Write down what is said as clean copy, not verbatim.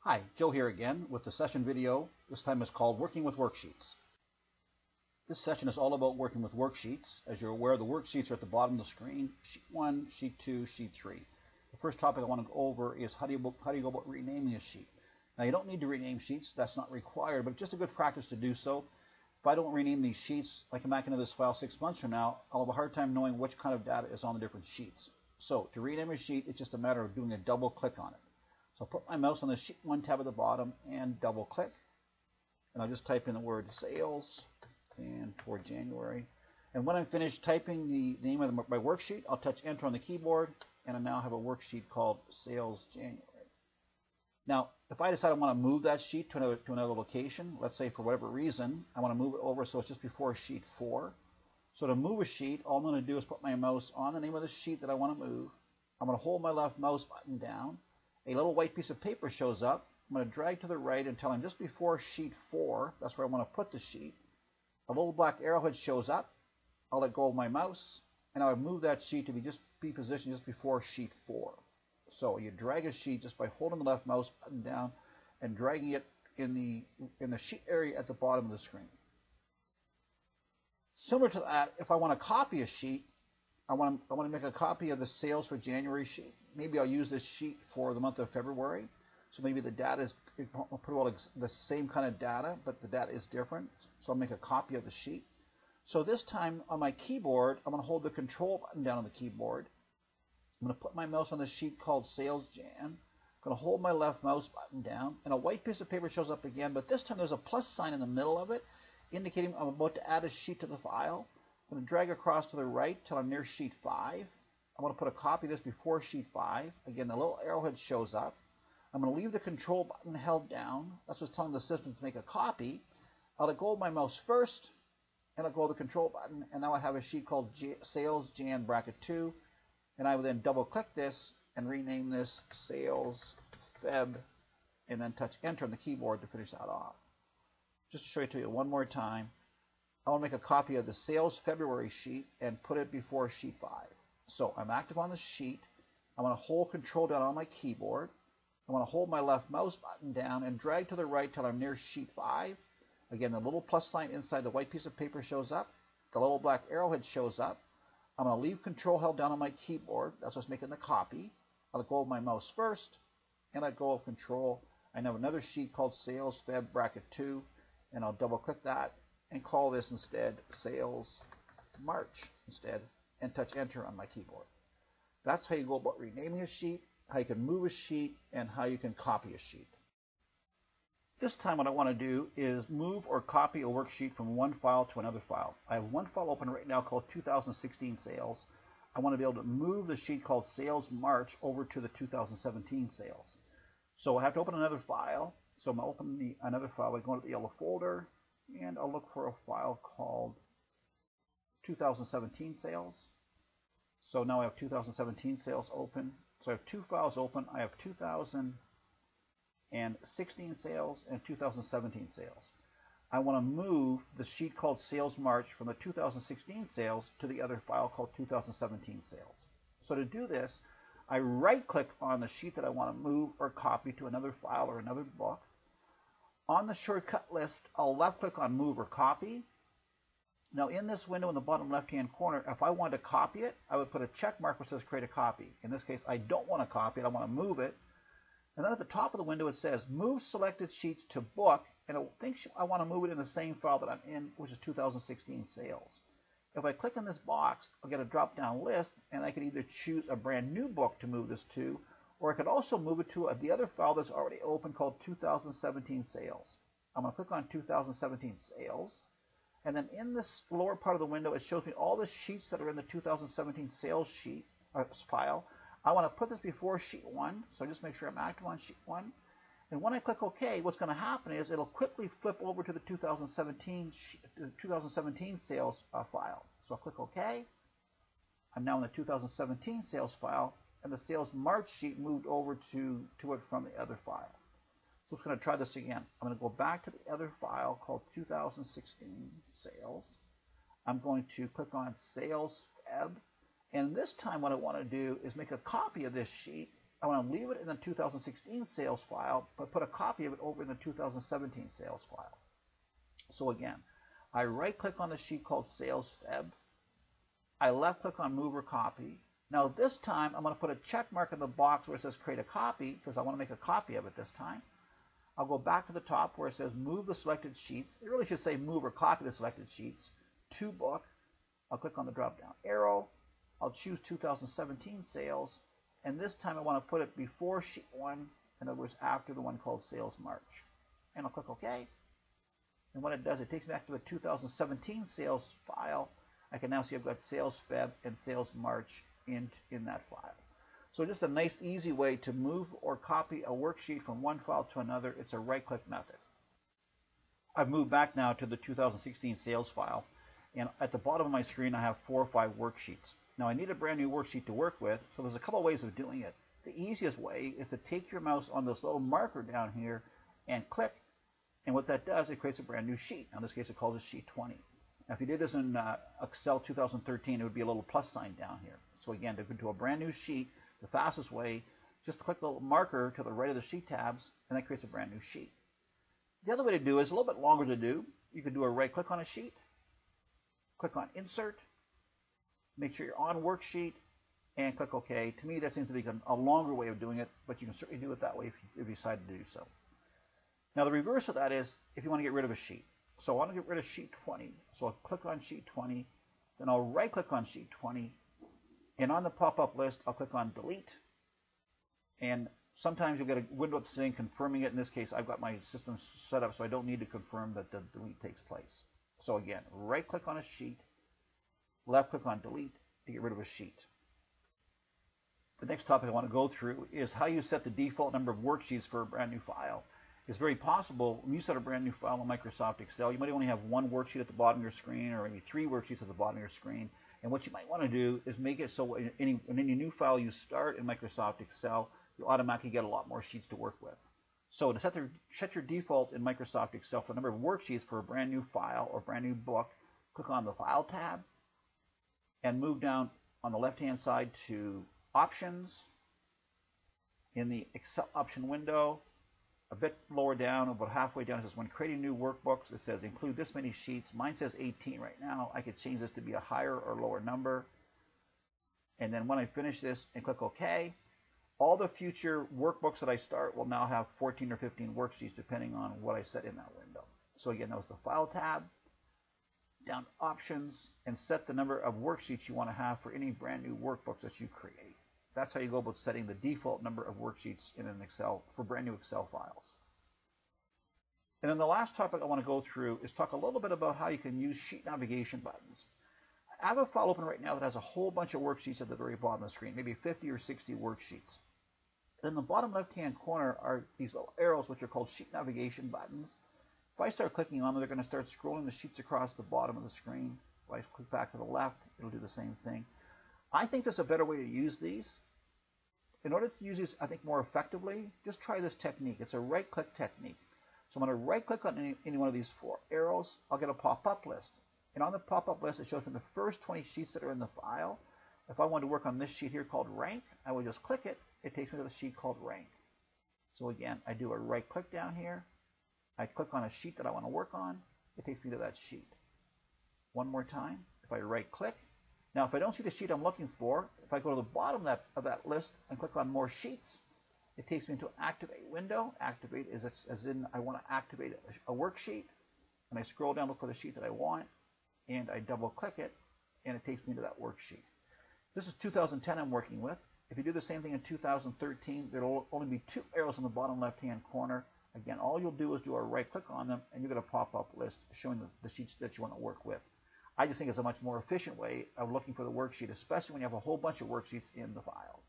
Hi, Joe here again with the session video. This time is called Working with Worksheets. This session is all about working with worksheets. As you're aware, the worksheets are at the bottom of the screen, Sheet 1, Sheet 2, Sheet 3. The first topic I want to go over is how do you go about renaming a sheet. Now, you don't need to rename sheets. That's not required, but it's just a good practice to do so. If I don't rename these sheets, I come back into this file 6 months from now, I'll have a hard time knowing which kind of data is on the different sheets. So to rename a sheet, it's just a matter of doing a double click on it. So I'll put my mouse on the Sheet 1 tab at the bottom and double click. And I'll just type in the word sales and for January. And when I'm finished typing the name of my worksheet, I'll touch enter on the keyboard and I now have a worksheet called Sales January. Now, if I decide I want to move that sheet to another location, let's say for whatever reason, I want to move it over so it's just before Sheet 4. So to move a sheet, all I'm going to do is put my mouse on the name of the sheet that I want to move. I'm going to hold my left mouse button down. A little white piece of paper shows up. I'm going to drag to the right until I'm just before Sheet 4. That's where I want to put the sheet. A little black arrowhead shows up. I'll let go of my mouse, and I'll move that sheet to be positioned just before Sheet 4. So you drag a sheet just by holding the left mouse button down and dragging it in the sheet area at the bottom of the screen. Similar to that, if I want to copy a sheet, I want to make a copy of the sales for January sheet. Maybe I'll use this sheet for the month of February. So maybe the data is, I'll put all the same kind of data, but the data is different. So I'll make a copy of the sheet. So this time on my keyboard, I'm going to hold the control button down on the keyboard. I'm going to put my mouse on the sheet called Sales Jan. I'm going to hold my left mouse button down, and a white piece of paper shows up again, but this time there's a plus sign in the middle of it, indicating I'm about to add a sheet to the file. I'm going to drag across to the right till I'm near Sheet 5. I'm going to put a copy of this before Sheet 5. Again, the little arrowhead shows up. I'm going to leave the control button held down. That's what's telling the system to make a copy. I'll let go of my mouse first, and I'll go of the control button, and now I have a sheet called Sales Jan bracket 2, and I will then double click this and rename this Sales Feb, and then touch enter on the keyboard to finish that off. Just to show it to you one more time, I want to make a copy of the Sales February sheet and put it before Sheet 5. So I'm active on the sheet. I want to hold control down on my keyboard. I want to hold my left mouse button down and drag to the right till I'm near Sheet 5. Again, the little plus sign inside the white piece of paper shows up. The little black arrowhead shows up. I'm going to leave control held down on my keyboard. That's what's making the copy. I'll let go of my mouse first, and let go of control. I have another sheet called Sales Feb bracket 2, and I'll double click that and call this instead Sales March instead, and touch enter on my keyboard. That's how you go about renaming a sheet, how you can move a sheet, and how you can copy a sheet. This time what I want to do is move or copy a worksheet from one file to another file. I have one file open right now called 2016 Sales. I want to be able to move the sheet called Sales March over to the 2017 Sales. So I have to open another file. So I'm going to open another file by going to the yellow folder, and I'll look for a file called 2017 Sales. So now I have 2017 Sales open. So I have two files open. I have 2016 Sales and 2017 Sales. I want to move the sheet called Sales March from the 2016 Sales to the other file called 2017 Sales. So to do this, I right-click on the sheet that I want to move or copy to another file or another book. On the shortcut list, I'll left-click on Move or Copy. Now in this window in the bottom left-hand corner, if I wanted to copy it, I would put a check mark which says Create a Copy. In this case, I don't want to copy it, I want to move it. And then at the top of the window it says Move Selected Sheets to Book, and it thinks I want to move it in the same file that I'm in, which is 2016 Sales. If I click on this box, I'll get a drop-down list, and I can either choose a brand new book to move this to, or I could also move it to the other file that's already open called 2017 Sales. I'm going to click on 2017 Sales, and then in this lower part of the window, it shows me all the sheets that are in the 2017 Sales sheet file. I want to put this before Sheet 1, so just make sure I'm active on Sheet 1. And when I click OK, what's going to happen is it'll quickly flip over to the 2017 Sales file. So I'll click OK. I'm now in the 2017 Sales file, and the Sales March sheet moved over to it from the other file. So it's going to try this again. I'm going to go back to the other file called 2016 Sales. I'm going to click on Sales Feb, and this time what I want to do is make a copy of this sheet I want to leave it in the 2016 sales file, but put a copy of it over in the 2017 sales file. So again, I right-click on the sheet called Sales Feb. I left-click on Move or Copy. Now this time, I'm going to put a check mark in the box where it says Create a Copy, because I want to make a copy of it this time. I'll go back to the top where it says Move the Selected Sheets. It really should say Move or Copy the Selected Sheets to Book. I'll click on the drop-down arrow. I'll choose 2017 Sales. And this time I want to put it before Sheet 1, in other words, after the one called Sales March. And I'll click OK. And what it does, it takes me back to the 2017 sales file. I can now see I've got Sales Feb and Sales March in that file. So just a nice, easy way to move or copy a worksheet from one file to another. It's a right-click method. I've moved back now to the 2016 sales file. And at the bottom of my screen, I have 4 or 5 worksheets. Now, I need a brand new worksheet to work with, so there's a couple of ways of doing it. The easiest way is to take your mouse on this little marker down here and click. And what that does, it creates a brand new sheet. In this case, it calls it Sheet 20. Now, if you did this in Excel 2013, it would be a little plus sign down here. So again, to go to a brand new sheet, the fastest way, just to click the little marker to the right of the sheet tabs, and that creates a brand new sheet. The other way to do it is a little bit longer to do. You could do a right click on a sheet, click on Insert, make sure you're on Worksheet, and click OK. To me, that seems to be a longer way of doing it, but you can certainly do it that way if you decide to do so. Now, the reverse of that is if you want to get rid of a sheet. So I want to get rid of Sheet 20. So I'll click on Sheet 20, then I'll right-click on Sheet 20, and on the pop-up list, I'll click on Delete. And sometimes you'll get a window saying confirming it. In this case, I've got my system set up so I don't need to confirm that the delete takes place. So again, right-click on a sheet, left-click on Delete to get rid of a sheet. The next topic I want to go through is how you set the default number of worksheets for a brand new file. It's very possible when you set a brand new file in Microsoft Excel, you might only have 1 worksheet at the bottom of your screen or maybe 3 worksheets at the bottom of your screen. And what you might want to do is make it so in any new file you start in Microsoft Excel, you automatically get a lot more sheets to work with. So to set your default in Microsoft Excel for the number of worksheets for a brand new file or brand new book, click on the File tab and move down on the left-hand side to Options. In the Excel option window, a bit lower down, about halfway down, it says when creating new workbooks, it says include this many sheets. Mine says 18 right now. I could change this to be a higher or lower number. And then when I finish this and click OK, all the future workbooks that I start will now have 14 or 15 worksheets depending on what I set in that window. So again, that was the File tab, down Options, and set the number of worksheets you want to have for any brand new workbooks that you create. That's how you go about setting the default number of worksheets in an Excel for brand new Excel files. And then the last topic I want to go through is talk a little bit about how you can use sheet navigation buttons. I have a file open right now that has a whole bunch of worksheets at the very bottom of the screen, maybe 50 or 60 worksheets. In the bottom left-hand corner are these little arrows which are called sheet navigation buttons. If I start clicking on them, they're going to start scrolling the sheets across the bottom of the screen. If I click back to the left, it'll do the same thing. I think there's a better way to use these. In order to use these, I think, more effectively, just try this technique. It's a right-click technique. So I'm going to right-click on any one of these 4 arrows. I'll get a pop-up list. And on the pop-up list, it shows me the first 20 sheets that are in the file. If I want to work on this sheet here called Rank, I would just click it. It takes me to the sheet called Rank. So again, I do a right-click down here. I click on a sheet that I want to work on. It takes me to that sheet. One more time. If I right-click, now, if I don't see the sheet I'm looking for, if I go to the bottom of that list and click on More Sheets, it takes me into an Activate window. Activate is as in I want to activate a worksheet. And I scroll down, look for the sheet that I want, and I double-click it, and it takes me to that worksheet. This is 2010 I'm working with. If you do the same thing in 2013, there will only be 2 arrows in the bottom left-hand corner. Again, all you'll do is do a right-click on them, and you get a pop-up list showing the sheets that you want to work with. I just think it's a much more efficient way of looking for the worksheet, especially when you have a whole bunch of worksheets in the file.